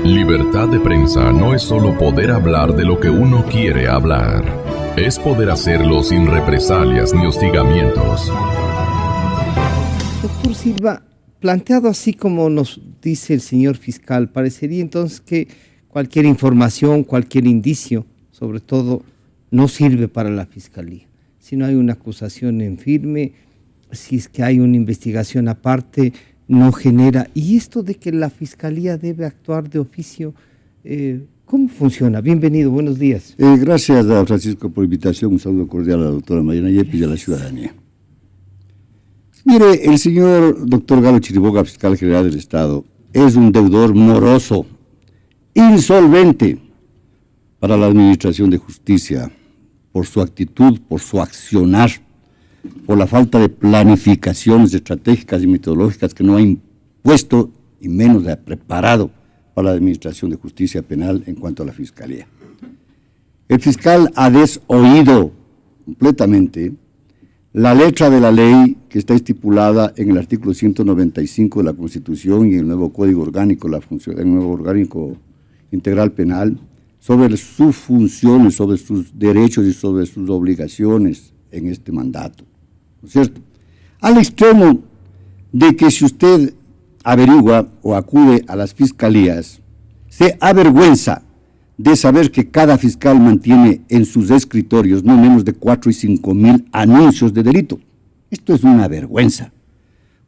Libertad de prensa no es solo poder hablar de lo que uno quiere hablar. Es poder hacerlo sin represalias ni hostigamientos. Doctor Silva, planteado así como nos dice el señor fiscal, parecería entonces que cualquier información, cualquier indicio, sobre todo, no sirve para la fiscalía. Si no hay una acusación en firme, si es que hay una investigación aparte, no genera. Y esto de que la fiscalía debe actuar de oficio, ¿cómo funciona? Bienvenido, buenos días. Gracias a Francisco por la invitación. Un saludo cordial a la doctora Mariana Yepes y a la ciudadanía. Mire, el señor doctor Galo Chiriboga, fiscal general del Estado, es un deudor moroso, insolvente para la administración de justicia, por su actitud, por su accionar, por la falta de planificaciones estratégicas y metodológicas que no ha impuesto y menos ha preparado para la administración de justicia penal en cuanto a la fiscalía. El fiscal ha desoído completamente la letra de la ley que está estipulada en el artículo 195 de la Constitución y el nuevo Código Orgánico, el nuevo Orgánico Integral Penal, sobre sus funciones, sobre sus derechos y sobre sus obligaciones en este mandato, ¿no es cierto? Al extremo de que si usted averigua o acude a las fiscalías, se avergüenza de saber que cada fiscal mantiene en sus escritorios no menos de 4 y 5 mil anuncios de delito. Esto es una vergüenza.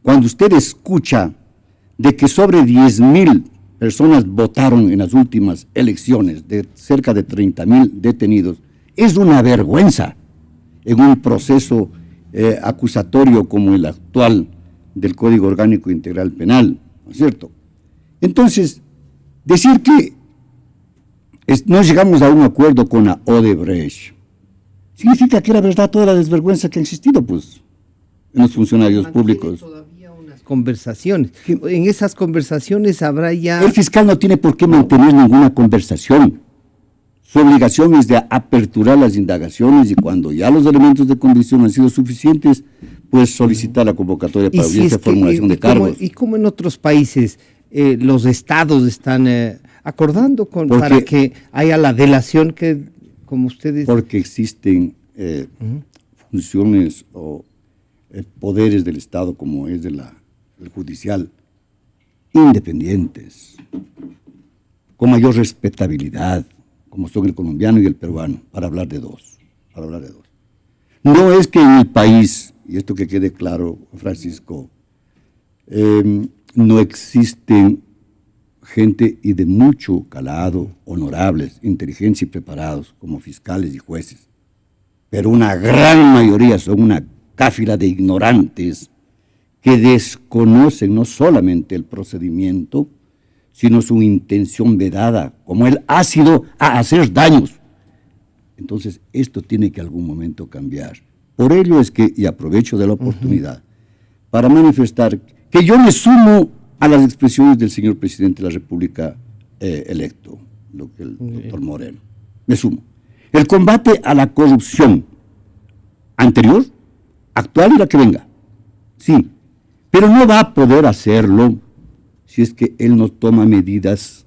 Cuando usted escucha de que sobre 10,000 personas votaron en las últimas elecciones, de cerca de 30,000 detenidos, es una vergüenza en un proceso acusatorio como el actual del Código Orgánico Integral Penal, ¿no es cierto? Entonces, decir que no llegamos a un acuerdo con la Odebrecht significa que era verdad toda la desvergüenza que ha existido, pues, en los funcionarios públicos. Conversaciones. En esas conversaciones habrá ya... El fiscal no tiene por qué mantener ninguna conversación. Su obligación es de aperturar las indagaciones y cuando ya los elementos de convicción han sido suficientes, pues solicitar la convocatoria para audiencia de formulación de cargos. ¿Y cómo en otros países los estados están acordando para que haya la delación que, como ustedes... Porque existen funciones o poderes del Estado como es del judicial, independientes, con mayor respetabilidad, como son el colombiano y el peruano, para hablar de dos. No es que en el país, y esto que quede claro, Francisco, no existen gente y de mucho calado, honorables, inteligencia y preparados como fiscales y jueces, pero una gran mayoría son una cáfila de ignorantes que desconocen no solamente el procedimiento, sino su intención vedada, como el ácido a hacer daños. Entonces, esto tiene que algún momento cambiar. Por ello es que, y aprovecho de la oportunidad, para manifestar que yo me sumo a las expresiones del señor presidente de la República electo, el doctor Moreno. Me sumo. El combate a la corrupción anterior, actual y la que venga, sí, pero no va a poder hacerlo si es que él no toma medidas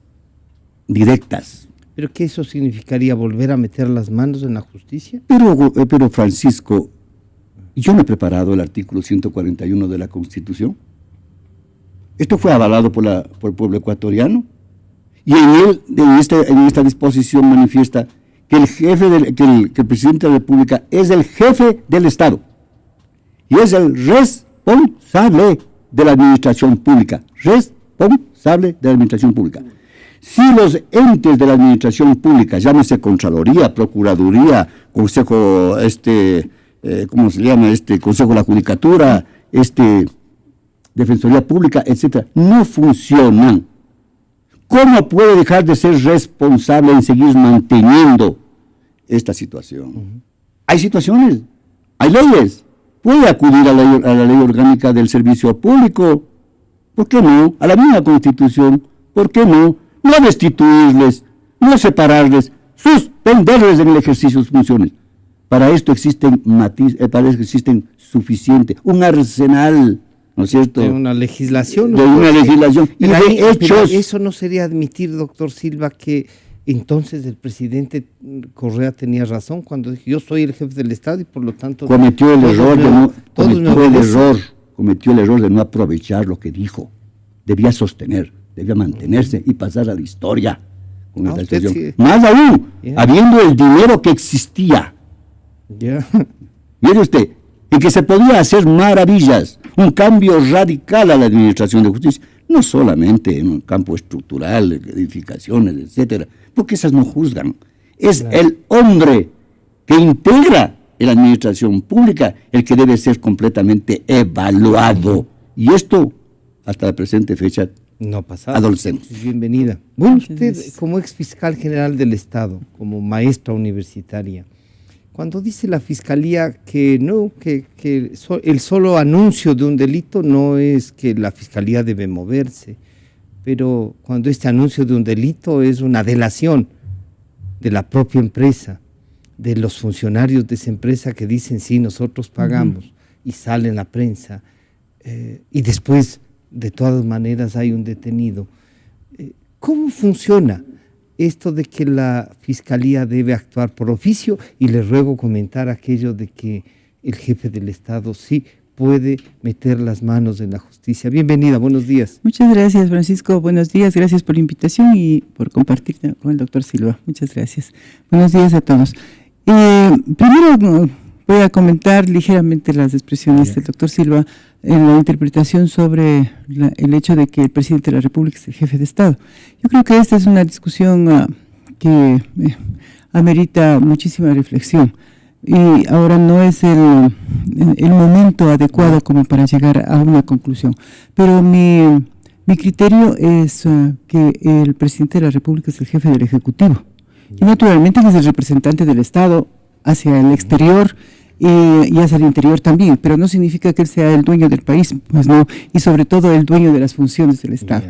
directas. ¿Pero qué eso significaría? ¿Volver a meter las manos en la justicia? Pero Francisco, yo me he preparado el artículo 141 de la Constitución. Esto fue avalado por el pueblo ecuatoriano. Y en esta disposición manifiesta que el presidente de la República es el jefe del Estado y es el responsable de la administración pública. Responsable de la administración pública. Si los entes de la administración pública, llámese Contraloría, Procuraduría, Consejo, ¿cómo se llama? Consejo de la Judicatura, Defensoría Pública, etcétera, no funcionan, ¿cómo puede dejar de ser responsable en seguir manteniendo esta situación? Hay situaciones, hay leyes, puede acudir a la ley orgánica del servicio público, ¿por qué no? A la misma Constitución, ¿por qué no? No destituirles, no separarles, suspenderles en el ejercicio de sus funciones. Para esto existen suficiente, un arsenal ¿no es cierto? De una legislación. De una legislación. Y Pero de hechos. eso no sería admitir, doctor Silva, que entonces el presidente Correa tenía razón cuando dijo: yo soy el jefe del Estado y por lo tanto Cometió el error de no aprovechar lo que dijo. Debía sostener, debía mantenerse y pasar a la historia con esta situación. Sí. Más aún, habiendo el dinero que existía. Mire usted, en que se podía hacer maravillas, un cambio radical a la administración de justicia, no solamente en un campo estructural, edificaciones, etcétera, porque esas no juzgan. Es el hombre que integra la administración pública el que debe ser completamente evaluado. Y esto, hasta la presente fecha, no pasa. Adolescentes. Bienvenida. Bueno, usted como ex fiscal general del Estado, como maestra universitaria, cuando dice la Fiscalía que no, que el solo anuncio de un delito no es que la Fiscalía debe moverse, pero cuando este anuncio de un delito es una delación de la propia empresa, de los funcionarios de esa empresa que dicen sí, nosotros pagamos, y sale en la prensa, y después de todas maneras hay un detenido. ¿Cómo funciona esto de que la Fiscalía debe actuar por oficio? Y le ruego comentar aquello de que el jefe del Estado sí puede meter las manos en la justicia. Bienvenida, buenos días. Muchas gracias, Francisco, buenos días, gracias por la invitación y por compartir con el doctor Silva. Muchas gracias. Buenos días a todos. Primero voy a comentar ligeramente las expresiones del doctor Silva en la interpretación sobre el hecho de que el presidente de la República es el jefe de Estado. Yo creo que esta es una discusión que amerita muchísima reflexión y ahora no es el momento adecuado como para llegar a una conclusión. Pero mi criterio es que el presidente de la República es el jefe del Ejecutivo y naturalmente que es el representante del Estado hacia el exterior y hacia el interior también, pero no significa que él sea el dueño del país, pues no, y sobre todo el dueño de las funciones del Estado.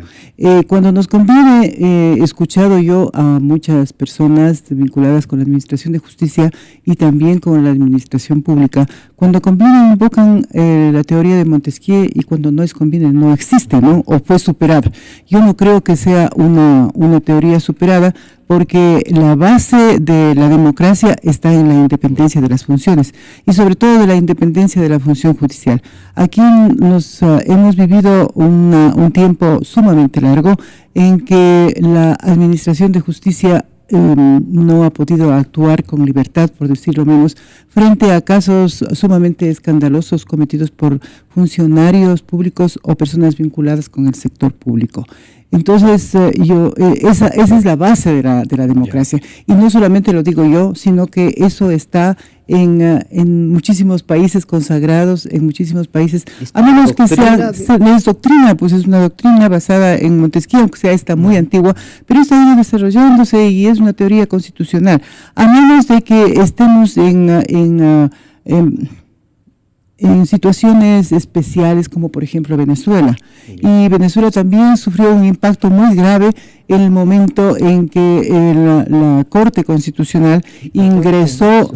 Cuando nos conviene, he escuchado yo a muchas personas vinculadas con la Administración de Justicia y también con la Administración Pública, cuando conviene invocan la teoría de Montesquieu y cuando no es conviene no existe, ¿no? O fue superada. Yo no creo que sea una teoría superada, porque la base de la democracia está en la independencia de las funciones y sobre todo de la independencia de la función judicial. Aquí hemos vivido un tiempo sumamente largo en que la Administración de Justicia no ha podido actuar con libertad, por decirlo menos, frente a casos sumamente escandalosos cometidos por funcionarios públicos o personas vinculadas con el sector público. Entonces, esa es la base de la democracia. Y no solamente lo digo yo, sino que eso está en muchísimos países consagrados, en muchísimos países, a menos que no es doctrina, pues es una doctrina basada en Montesquieu, aunque sea esta muy antigua, pero está ido desarrollándose y es una teoría constitucional. A menos de que estemos en situaciones especiales como por ejemplo Venezuela. Y Venezuela también sufrió un impacto muy grave en el momento en que la Corte Constitucional ingresó,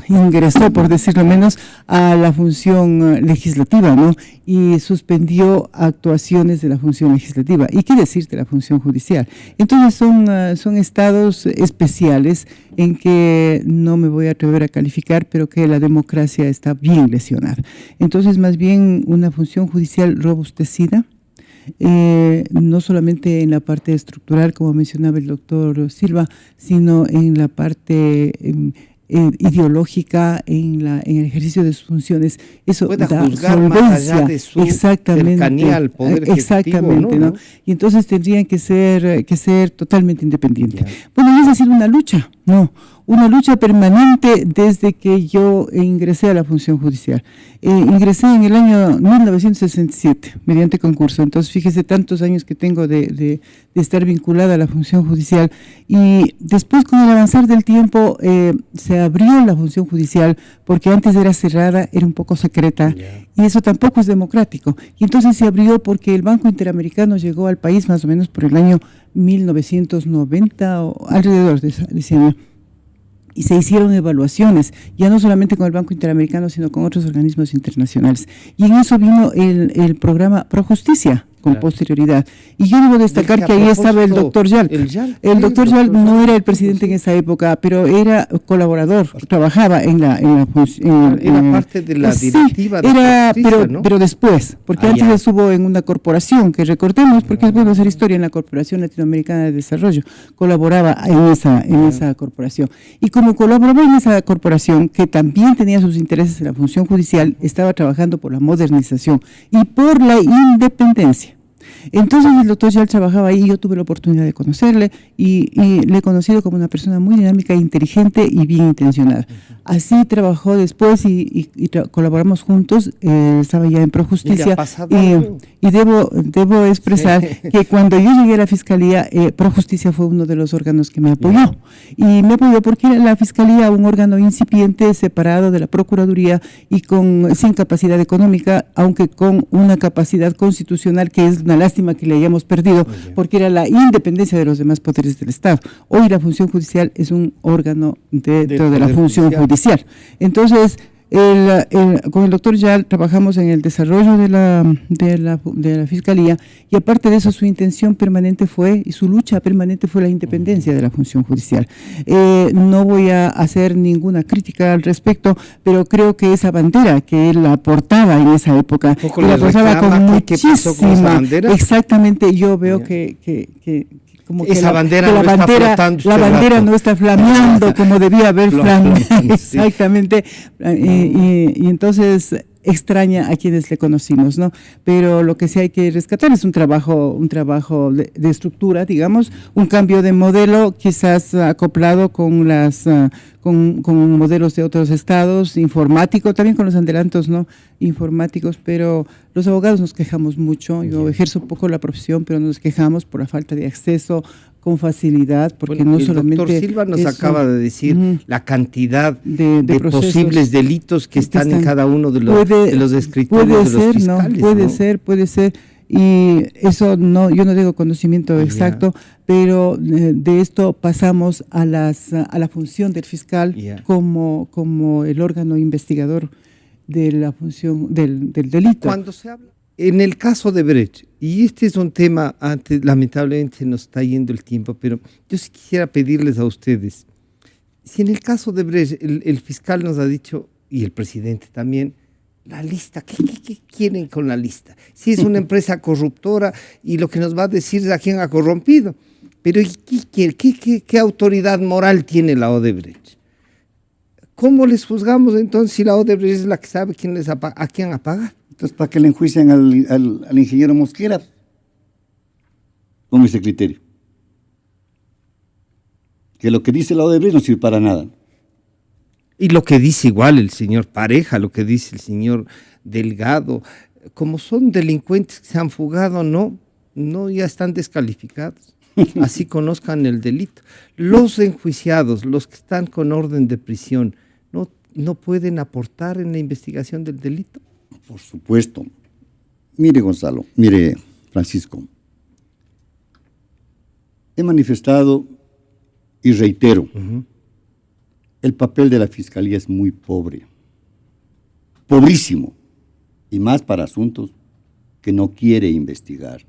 por decirlo menos, a la función legislativa, ¿no? Y suspendió actuaciones de la función legislativa. ¿Y qué decir de la función judicial? Entonces son estados especiales en que no me voy a atrever a calificar, pero que la democracia está bien lesionada. Entonces, más bien una función judicial robustecida, no solamente en la parte estructural, como mencionaba el doctor Silva, sino en la parte ideológica, en el ejercicio de sus funciones. Eso pueda da juzgar solvencia, más allá de su cercanía al poder ejecutivo, ¿no? Y entonces tendrían que ser totalmente independientes. Bueno, es decir, una lucha, una lucha permanente desde que yo ingresé a la función judicial. Ingresé en el año 1967 mediante concurso, entonces fíjese tantos años que tengo de estar vinculada a la función judicial y después con el avanzar del tiempo se abrió la función judicial porque antes era cerrada, era un poco secreta y eso tampoco es democrático y entonces se abrió porque el Banco Interamericano llegó al país más o menos por el año 1990 o alrededor de ese año. y se hicieron evaluaciones, ya no solamente con el Banco Interamericano, sino con otros organismos internacionales. Y en eso vino el programa Pro Justicia, con posterioridad. Y yo debo destacar que ahí estaba el doctor Yal. El doctor Yal no era el presidente en esa época, pero era colaborador, trabajaba era parte de la directiva de justicia, ¿no? Pero después, porque antes estuvo en una corporación, que recordemos, porque es bueno hacer historia, en la Corporación Latinoamericana de Desarrollo, colaboraba en esa corporación. Y como colaboraba en esa corporación, que también tenía sus intereses en la función judicial, estaba trabajando por la modernización y por la independencia. Entonces el doctor Yal trabajaba ahí, yo tuve la oportunidad de conocerle y le he conocido como una persona muy dinámica, inteligente y bien intencionada. Así trabajó después y colaboramos juntos, estaba ya en Pro Justicia y debo expresar que cuando yo llegué a la Fiscalía, Pro Justicia fue uno de los órganos que me apoyó. Y me apoyó porque era la Fiscalía un órgano incipiente, separado de la Procuraduría y sin capacidad económica, aunque con una capacidad constitucional que es una lástima que le hayamos perdido, porque era la independencia de los demás poderes del Estado. Hoy la función judicial es un órgano dentro de la función judicial. Entonces, con el doctor Yal trabajamos en el desarrollo de la Fiscalía, y aparte de eso su intención permanente fue, y su lucha permanente fue la independencia de la función judicial. No voy a hacer ninguna crítica al respecto, pero creo que esa bandera que él aportaba en esa época, la aportaba con muchísima, exactamente, yo veo que como que la bandera no está flameando como debía haber flameado, exactamente, y entonces extraña a quienes le conocimos, ¿no? Pero lo que sí hay que rescatar es un trabajo de estructura, digamos, un cambio de modelo, quizás acoplado con con modelos de otros estados, informático, también con los adelantos, ¿no? Informáticos, pero los abogados nos quejamos mucho. Yo ejerzo un poco la profesión, pero nos quejamos por la falta de acceso con facilidad, porque no solamente... El doctor Silva nos acaba de decir la cantidad de posibles delitos que están en cada uno de los escritorios de los fiscales. Puede ser, y eso yo no tengo conocimiento exacto, pero de esto pasamos a la función del fiscal como el órgano investigador de la función del delito. Cuando se habla, en el caso de Brecht, y este es un tema, lamentablemente nos está yendo el tiempo, pero yo sí quisiera pedirles a ustedes, si en el caso de Brecht el fiscal nos ha dicho, y el presidente también, la lista, ¿qué quieren con la lista? Si es una empresa corruptora y lo que nos va a decir es a quién ha corrompido, pero ¿qué autoridad moral tiene la Odebrecht? ¿Cómo les juzgamos entonces si la Odebrecht es la que sabe a quién apaga? Entonces, ¿para qué le enjuician al ingeniero Mosquera? Con ese criterio. Que lo que dice la Odebrecht no sirve para nada. Y lo que dice igual el señor Pareja, lo que dice el señor Delgado, como son delincuentes que se han fugado, no ya están descalificados. Así conozcan el delito. Los enjuiciados, los que están con orden de prisión, no pueden aportar en la investigación del delito. Por supuesto. Mire, Gonzalo, mire, Francisco, he manifestado y reitero, el papel de la Fiscalía es muy pobre, pobrísimo, y más para asuntos que no quiere investigar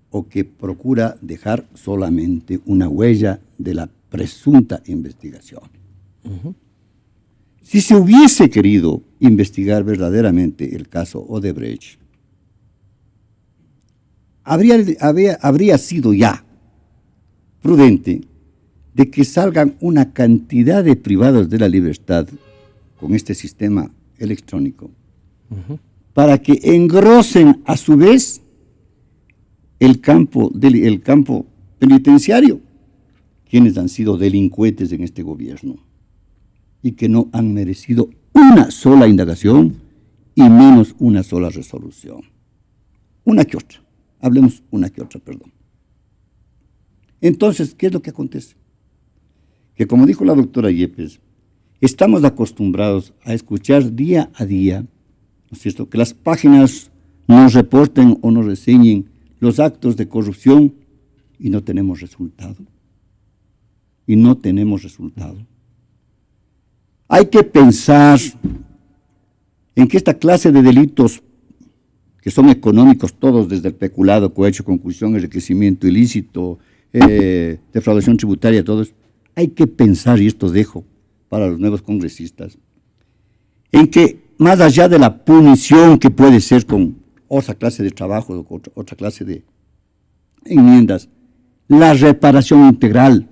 o que procura dejar solamente una huella de la presunta investigación. Si se hubiese querido investigar verdaderamente el caso Odebrecht, habría sido ya prudente de que salgan una cantidad de privados de la libertad con este sistema electrónico para que engrosen a su vez el campo penitenciario, quienes han sido delincuentes en este gobierno y que no han merecido una sola indagación y menos una sola resolución. Una que otra. Hablemos una que otra, perdón. Entonces, ¿qué es lo que acontece? Que como dijo la doctora Yepes, estamos acostumbrados a escuchar día a día, ¿no es cierto?, que las páginas nos reporten o nos reseñen los actos de corrupción y no tenemos resultado. y no tenemos resultado. Hay que pensar en que esta clase de delitos, que son económicos todos, desde el peculado, cohecho, concusión, enriquecimiento ilícito, defraudación tributaria, todo eso, hay que pensar, y esto dejo para los nuevos congresistas, en que más allá de la punición que puede ser con otra clase de trabajo, otra clase de enmiendas, la reparación integral.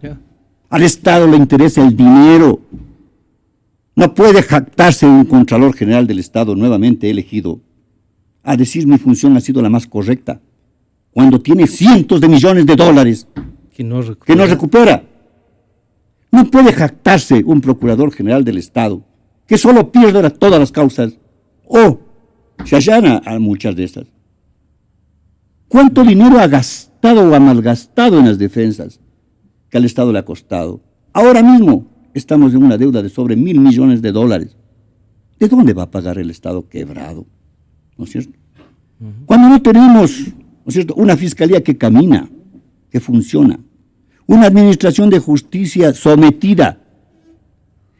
Al Estado le interesa el dinero. No puede jactarse un Contralor General del Estado nuevamente elegido a decir mi función ha sido la más correcta, cuando tiene cientos de millones de dólares que no recupera. No puede jactarse un Procurador General del Estado que solo pierde todas las causas o se allana a muchas de estas. ¿Cuánto dinero ha gastado o ha malgastado en las defensas que al Estado le ha costado? Ahora mismo estamos en una deuda de sobre 1.000 millones de dólares. ¿De dónde va a pagar el Estado quebrado? ¿No es cierto? Cuando no tenemos, ¿no es cierto?, una fiscalía que camina, que funciona, una administración de justicia sometida,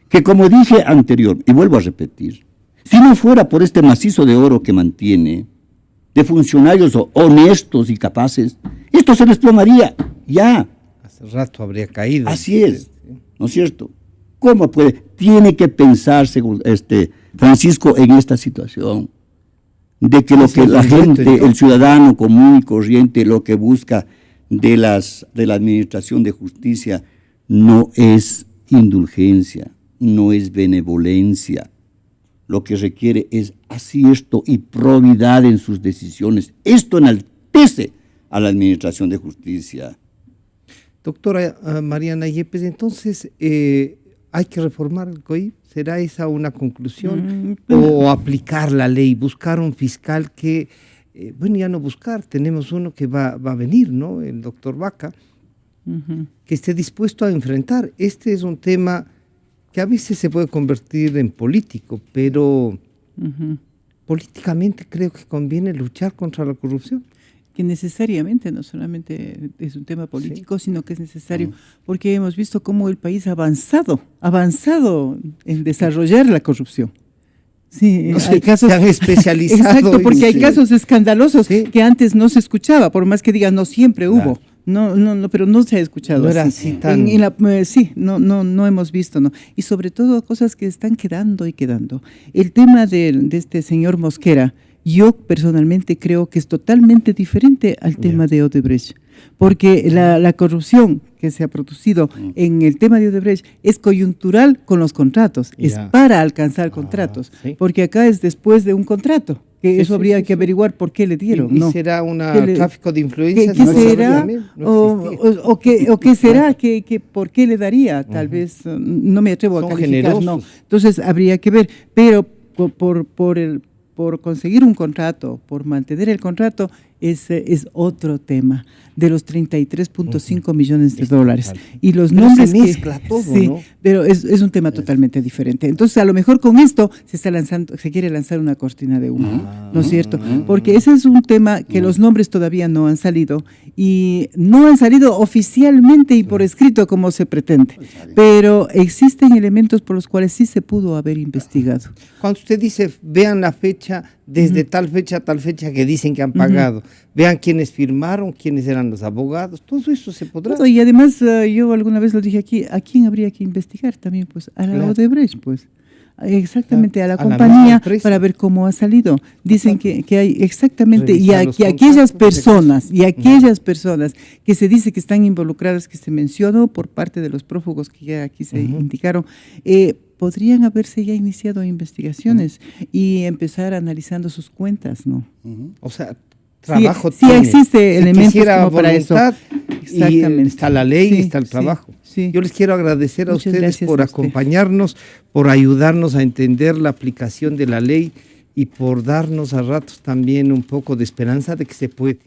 que como dije anterior, y vuelvo a repetir, si no fuera por este macizo de oro que mantiene, de funcionarios honestos y capaces, esto se desplomaría ya. Hace rato habría caído. Así es, ¿no es cierto? ¿Cómo puede? Tiene que pensar, Francisco, en esta situación, de que lo que la gente, el ciudadano común y corriente, lo que busca de la administración de justicia no es indulgencia, no es benevolencia. Lo que requiere es acierto y probidad en sus decisiones. Esto enaltece a la administración de justicia. Doctora Mariana Yepes, entonces, ¿hay que reformar el COIP? ¿Será esa una conclusión? ¿O aplicar la ley, buscar un fiscal que, bueno, ya no buscar, tenemos uno que va a venir, ¿no? El doctor Vaca, que esté dispuesto a enfrentar. Este es un tema que a veces se puede convertir en político, pero políticamente creo que conviene luchar contra la corrupción. Que necesariamente no solamente es un tema político, sino que es necesario, porque hemos visto cómo el país ha avanzado en desarrollar la corrupción. Sí, no sé, hay casos, se han especializado. Exacto, porque hay casos escandalosos que antes no se escuchaba, por más que digan no siempre hubo. No, pero no se ha escuchado. No era así tan... sí, no hemos visto, ¿no? Y sobre todo cosas que están quedando y quedando. El tema de este señor Mosquera, yo personalmente creo que es totalmente diferente al tema de Odebrecht, porque la corrupción que se ha producido en el tema de Odebrecht es coyuntural con los contratos, es para alcanzar contratos, porque acá es después de un contrato, que eso habría que averiguar por qué le dieron. ¿Y será un tráfico de influencias? ¿Qué será? ¿Qué será? ¿Por qué le daría? Tal vez, no me atrevo a calificar, no. Entonces habría que ver, pero por conseguir un contrato, por mantener el contrato, es otro tema, de los 33.5 millones de dólares. Y los nombres se mezcla todo, ¿no? Pero es un tema totalmente diferente. Entonces, a lo mejor con esto se quiere lanzar una cortina de humo, ¿no es cierto? Porque ese es un tema que los nombres todavía no han salido, y no han salido oficialmente y por escrito como se pretende. Pero existen elementos por los cuales sí se pudo haber investigado. Cuando usted dice, vean la fecha, desde tal fecha a tal fecha que dicen que han pagado, vean quiénes firmaron, quiénes eran los abogados, todo eso se podrá. Y además, yo alguna vez lo dije aquí, ¿a quién habría que investigar también? Pues a la Odebrecht, pues. Exactamente, a la compañía, para ver cómo ha salido. Dicen que hay exactamente, y aquellas personas que se dice que están involucradas, que se mencionó por parte de los prófugos que ya aquí se indicaron, podrían haberse ya iniciado investigaciones y empezar analizando sus cuentas, ¿no? O sea, trabajo sí existe elementos como para eso. Exactamente. Y está la ley, está el trabajo. Sí. Yo les quiero agradecer a ustedes por acompañarnos, por ayudarnos a entender la aplicación de la ley y por darnos a ratos también un poco de esperanza de que se puede.